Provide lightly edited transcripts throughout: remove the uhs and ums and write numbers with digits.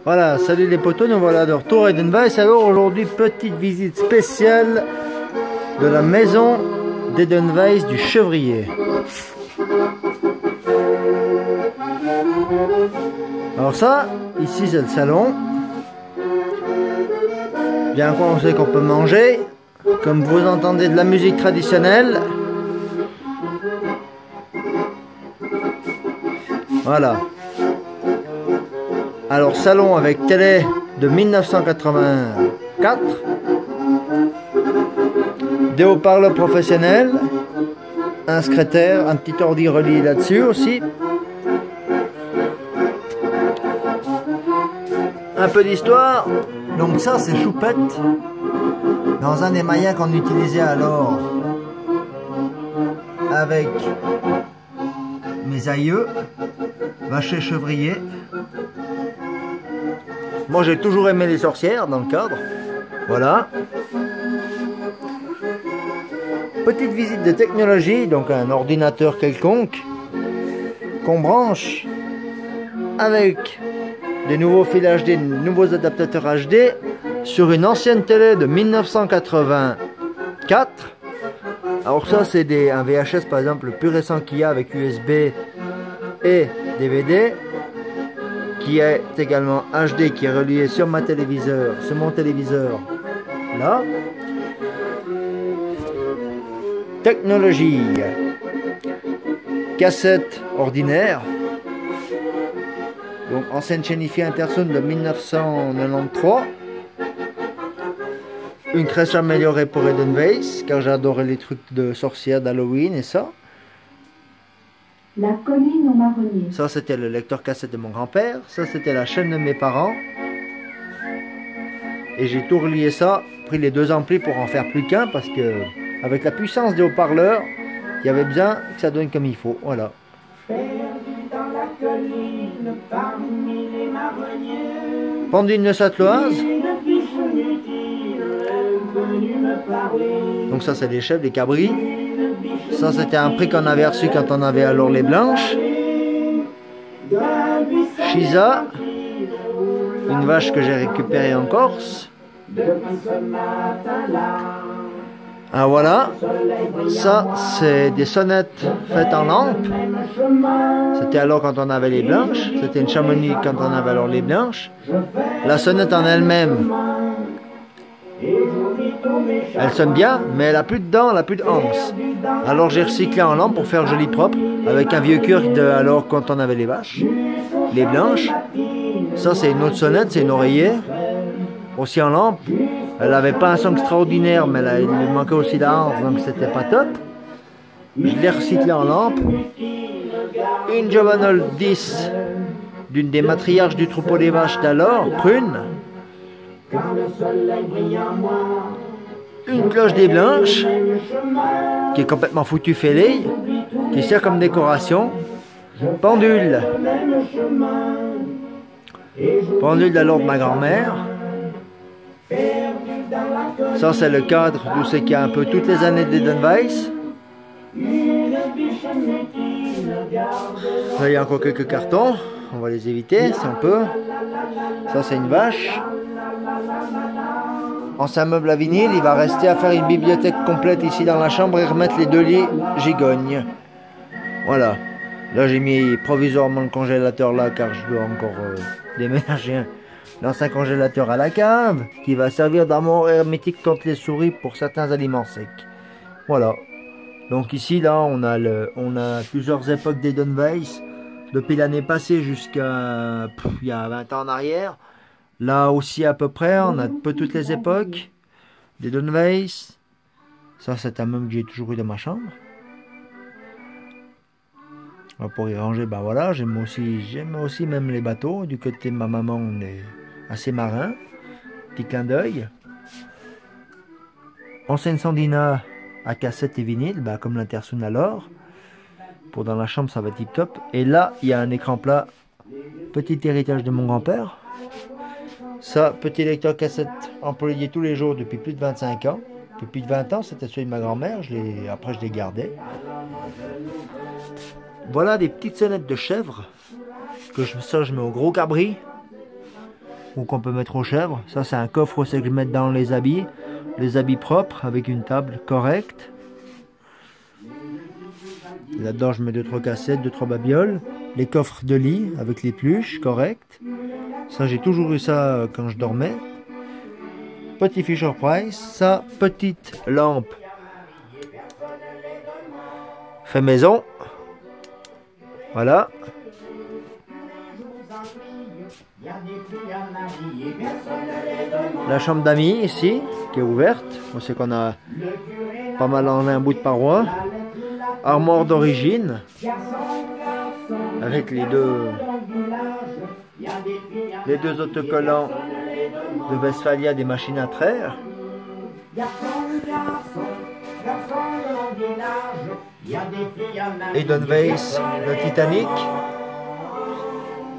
Voilà, salut les potos, nous voilà de retour à Edenweiss. Alors aujourd'hui, petite visite spéciale de la maison d'Edenweiss du Chevrier. Alors ça, ici c'est le salon. Bien quoi, on sait qu'on peut manger. Comme vous entendez de la musique traditionnelle. Voilà. Alors salon avec télé de 1984, des haut-parleurs professionnels, un secrétaire, un petit ordi relié là-dessus aussi, un peu d'histoire. Donc ça c'est Choupette, dans un des moyens qu'on utilisait alors avec mes aïeux, Vacher Chevrier. Moi j'ai toujours aimé les sorcières dans le cadre. Voilà. Petite visite de technologie, donc un ordinateur quelconque qu'on branche avec des nouveaux fils HD, des nouveaux adaptateurs HD sur une ancienne télé de 1984. Alors ça c'est un VHS par exemple le plus récent qu'il y a avec USB et DVD, qui est également HD, qui est relié sur mon téléviseur là. Technologie, cassette ordinaire, donc ancienne chaînifiée Intersound de 1993, une crèche améliorée pour Edenweiss car j'adorais les trucs de sorcières d'Halloween et ça. La colline au marronnier. Ça c'était le lecteur cassette de mon grand-père. Ça c'était la chaîne de mes parents. Et j'ai tout relié ça, pris les deux amplis pour en faire plus qu'un parce que avec la puissance des haut-parleurs, il y avait bien que ça donne comme il faut. Voilà. Pendule de Sainte-Loise. Donc ça c'est les chefs, les cabris. Ça c'était un prix qu'on avait reçu quand on avait alors les blanches. Chisa, une vache que j'ai récupérée en Corse. Ah voilà, ça c'est des sonnettes faites en lampe. C'était alors quand on avait les blanches. C'était une Chamonix quand on avait alors les blanches. La sonnette en elle-même, elle sonne bien, mais elle a plus de dents, elle a plus de hanches. Alors j'ai recyclé en lampe pour faire joli propre, avec un vieux cuir de alors quand on avait les vaches, les blanches. Ça c'est une autre sonnette, c'est une oreiller, aussi en lampe. Elle n'avait pas un son extraordinaire, mais il lui manquait aussi la hanche, donc c'était pas top. Je l'ai recyclé en lampe. Une Giovanol 10 d'une des matriarches du troupeau des vaches d'alors, prune. Une cloche des blanches qui est complètement foutue fêlée, qui sert comme décoration. Pendule d'alors de ma grand-mère. Ça c'est le cadre d'où c'est qu'il y a un peu toutes les années d'Edenweiss. Là il y a encore quelques cartons, on va les éviter si on peut. Ça c'est une vache. Ancien meuble à vinyle, il va rester à faire une bibliothèque complète ici dans la chambre et remettre les deux lits gigognes. Voilà. Là j'ai mis provisoirement le congélateur là car je dois encore déménager l'ancien congélateur à la cave qui va servir d'armoire hermétique contre les souris pour certains aliments secs. Voilà. Donc ici là on a plusieurs époques d'Edenweiss depuis l'année passée jusqu'à il y a 20 ans en arrière. Là aussi à peu près, on a un peu toutes les époques d'Edenweiss. Ça c'est un meuble que j'ai toujours eu dans ma chambre. Pour y ranger, ben voilà, j'aime aussi même les bateaux. Du côté de ma maman, on est assez marin. Petit clin d'œil. Ancienne Sandina à cassette et vinyle, ben comme l'Intersound alors. Pour dans la chambre, ça va tip top. Et là, il y a un écran plat. Petit héritage de mon grand-père. Ça, petit lecteur cassette employé tous les jours depuis plus de 25 ans. Depuis plus de 20 ans, c'était celui de ma grand-mère. Après, je l'ai gardé. Voilà des petites sonnettes de chèvre que je mets au gros cabri. ou qu'on peut mettre aux chèvres. Ça c'est un coffre aussi que je mets dans les habits propres avec une table correcte. Là-dedans je mets 2-3 cassettes, 2-3 babioles, les coffres de lit avec les pluches correctes. Ça j'ai toujours eu ça quand je dormais. Petit Fisher Price, ça petite lampe fait maison. Voilà. La chambre d'amis ici, qui est ouverte. On sait qu'on a pas mal en un bout de paroi. Armoire d'origine. Avec les deux autocollants de Westphalia des machines à traire. Edelweiss, le Titanic.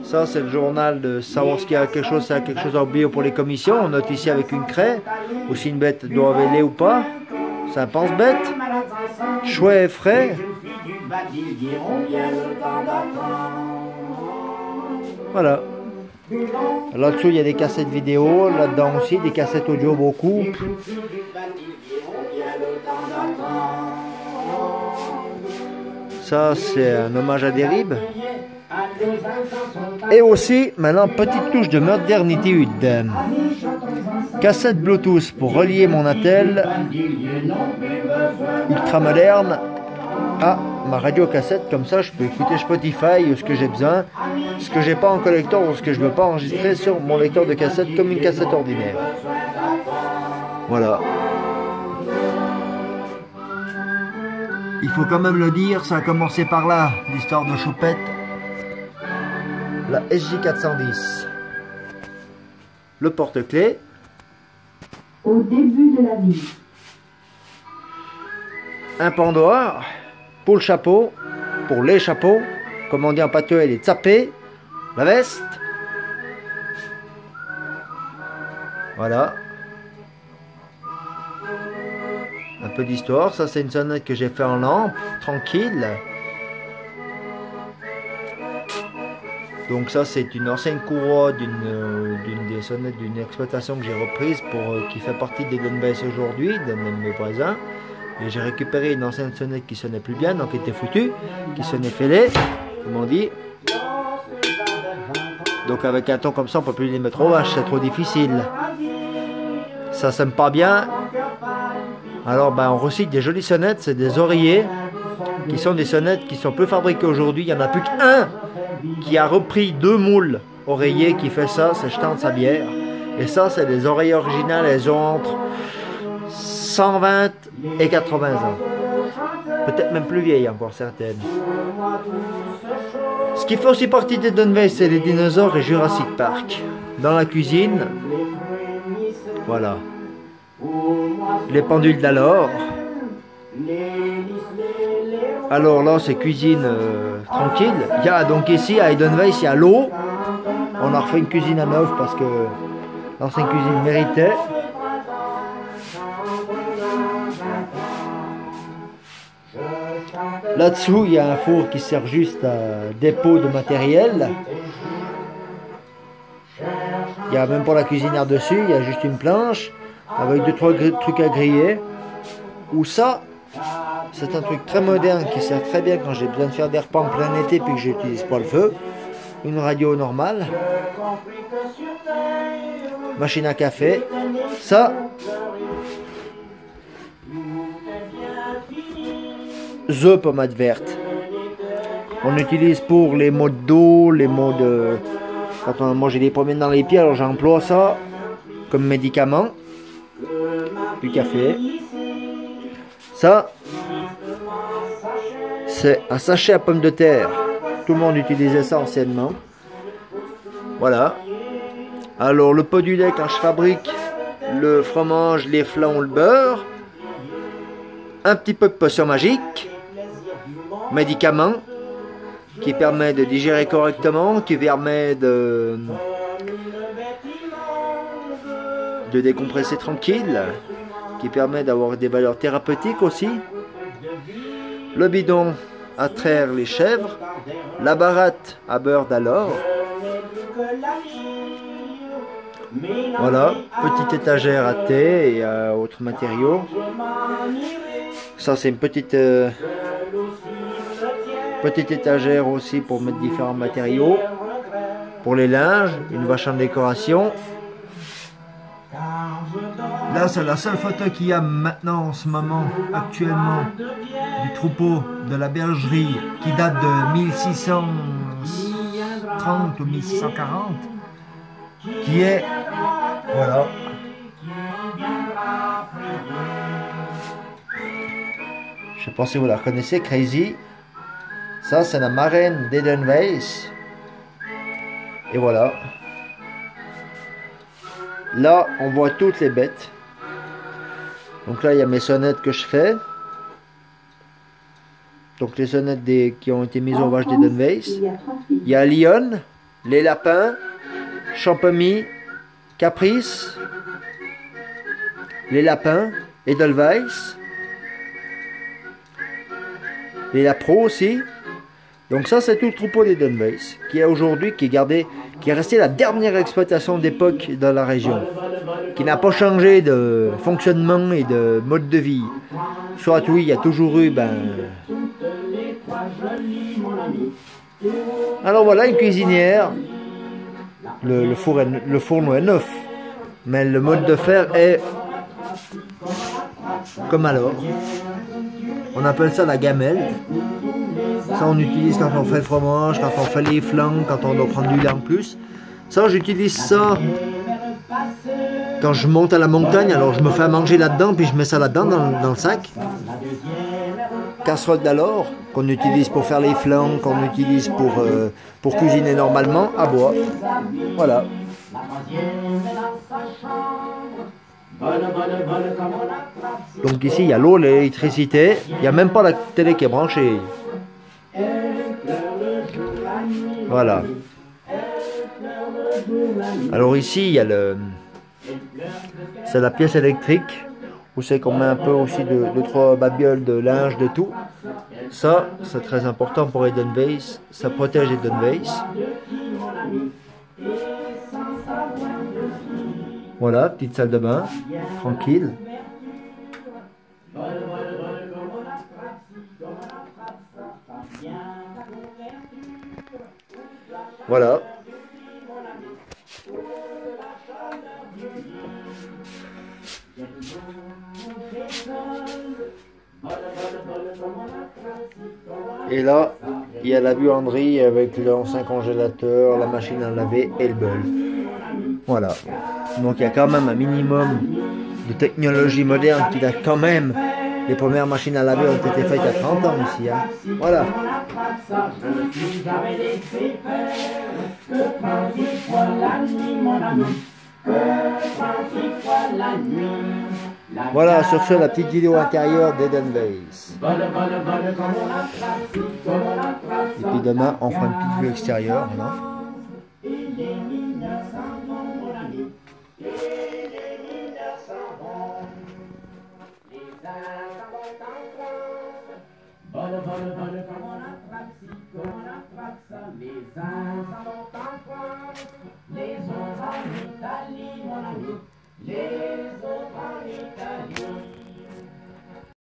Ça c'est le journal de savoir ce qu'il y a quelque chose à oublier pour les commissions. On note ici avec une craie, ou si une bête doit véler ou pas. C'est un pense-bête. Chouet et frais. Voilà. Là-dessous il y a des cassettes vidéo, là-dedans aussi des cassettes audio beaucoup. Ça c'est un hommage à Derib. Et aussi, maintenant, petite touche de modernité. Cassette Bluetooth pour relier mon attel ultra moderne à ma radio cassette. Comme ça, je peux écouter Spotify ou ce que j'ai besoin, ce que j'ai pas en collector ou ce que je veux pas enregistrer sur mon lecteur de cassette comme une cassette ordinaire. Voilà. Il faut quand même le dire, ça a commencé par là, l'histoire de Choupette. La SJ410. Le porte-clés. Au début de la vie. Un pendoir. Pour le chapeau. Pour les chapeaux. Comme on dit en patois, les tsapés. La veste. Voilà. Un peu d'histoire. Ça, c'est une sonnette que j'ai fait en lampe. Tranquille. Donc ça c'est une ancienne courroie d'une des sonnettes d'une exploitation que j'ai reprise qui fait partie des Edelweiss aujourd'hui, d'un de mes voisins. Et j'ai récupéré une ancienne sonnette qui sonnait plus bien, donc qui était foutue, qui sonnait fêlée, comme on dit. Donc avec un ton comme ça on peut plus les mettre au vache, c'est trop difficile. Ça sonne pas bien. Alors ben on recycle des jolies sonnettes, c'est des oreillers, qui sont des sonnettes qui sont peu fabriquées aujourd'hui, il n'y en a plus qu'un qui a repris 2 moules oreillers qui fait ça, c'est Jetant de sa bière. Et ça, c'est des oreillers originales, elles ont entre 120 et 80 ans. Peut-être même plus vieilles encore certaines. Ce qui fait aussi partie des Edelweiss, c'est les dinosaures et Jurassic Park. Dans la cuisine, voilà. Les pendules d'alors. Alors là c'est cuisine tranquille. Il y a donc ici à Edelweiss il y a l'eau. On a refait une cuisine à neuf parce que l'ancienne cuisine méritait. Là-dessous il y a un four qui sert juste à dépôt de matériel. Il n'y a même pas la cuisinière dessus, il y a juste une planche avec 2-3 trucs à griller. Ou ça, c'est un truc très moderne qui sert très bien quand j'ai besoin de faire des repas en plein été puis que j'utilise pas le feu. Une radio normale. Machine à café. Ça. The pommade verte. On utilise pour les maux de dos, les maux de... Quand j'ai des problèmes dans les pieds, alors j'emploie ça comme médicament. Du café. Ça, c'est un sachet à pommes de terre. Tout le monde utilisait ça anciennement. Voilà. Alors le pot du lait, quand je fabrique le fromage, les flancs, le beurre. Un petit peu de potion magique. Médicament. Qui permet de digérer correctement. Qui permet de décompresser tranquille. Qui permet d'avoir des valeurs thérapeutiques aussi. Le bidon à traire les chèvres. La baratte à beurre d'alors. Voilà, petite étagère à thé et à autres matériaux. Ça c'est une petite étagère aussi pour mettre différents matériaux. Pour les linges, une vache en décoration. Là c'est la seule photo qu'il y a maintenant en ce moment, actuellement, du troupeau de la bergerie qui date de 1630 ou 1640. Qui est, voilà. Je sais pas si vous la reconnaissez, Crazy. Ça, c'est la marraine d'Edelweiss. Et voilà. Là, on voit toutes les bêtes. Donc là, il y a mes sonnettes que je fais. Donc les sonnettes qui ont été mises aux vaches d'Edelweiss. Il y a Lyon, les lapins, Champemy, Caprice, les lapins, Edelweiss, les lapros aussi. Donc ça c'est tout le troupeau d'Edelweiss qui est aujourd'hui, qui est resté la dernière exploitation d'époque dans la région, qui n'a pas changé de fonctionnement et de mode de vie. Soit oui, il y a toujours eu alors voilà, une cuisinière. Le fourneau est neuf, mais le mode de fer est comme alors. On appelle ça la gamelle. Ça on utilise quand on fait le fromage, quand on fait les flancs, quand on doit prendre du lait en plus. Ça j'utilise ça quand je monte à la montagne, alors je me fais à manger là-dedans, puis je mets ça là-dedans dans le sac. Casserole d'alors, qu'on utilise pour faire les flancs, qu'on utilise pour cuisiner normalement, à bois. Voilà. Donc ici il y a l'eau, l'électricité, il n'y a même pas la télé qui est branchée. Voilà. Alors ici il y a c'est la pièce électrique où c'est qu'on met un peu aussi de 3 babioles de linge, de tout. Ça c'est très important pour Edelweiss, ça protège Edelweiss. Voilà, petite salle de bain, tranquille. Voilà. Et là, il y a la buanderie avec l'ancien congélateur, la machine à laver et le bol. Voilà. Donc il y a quand même un minimum de technologie moderne qui date quand même. Les premières machines à laver ont été faites il y a 30 ans ici. Hein. Voilà. Voilà, sur ce, la petite vidéo intérieure d'Edelweiss. Et puis demain, on fera une petite vue extérieure. Voilà. Comme on attrape ça, les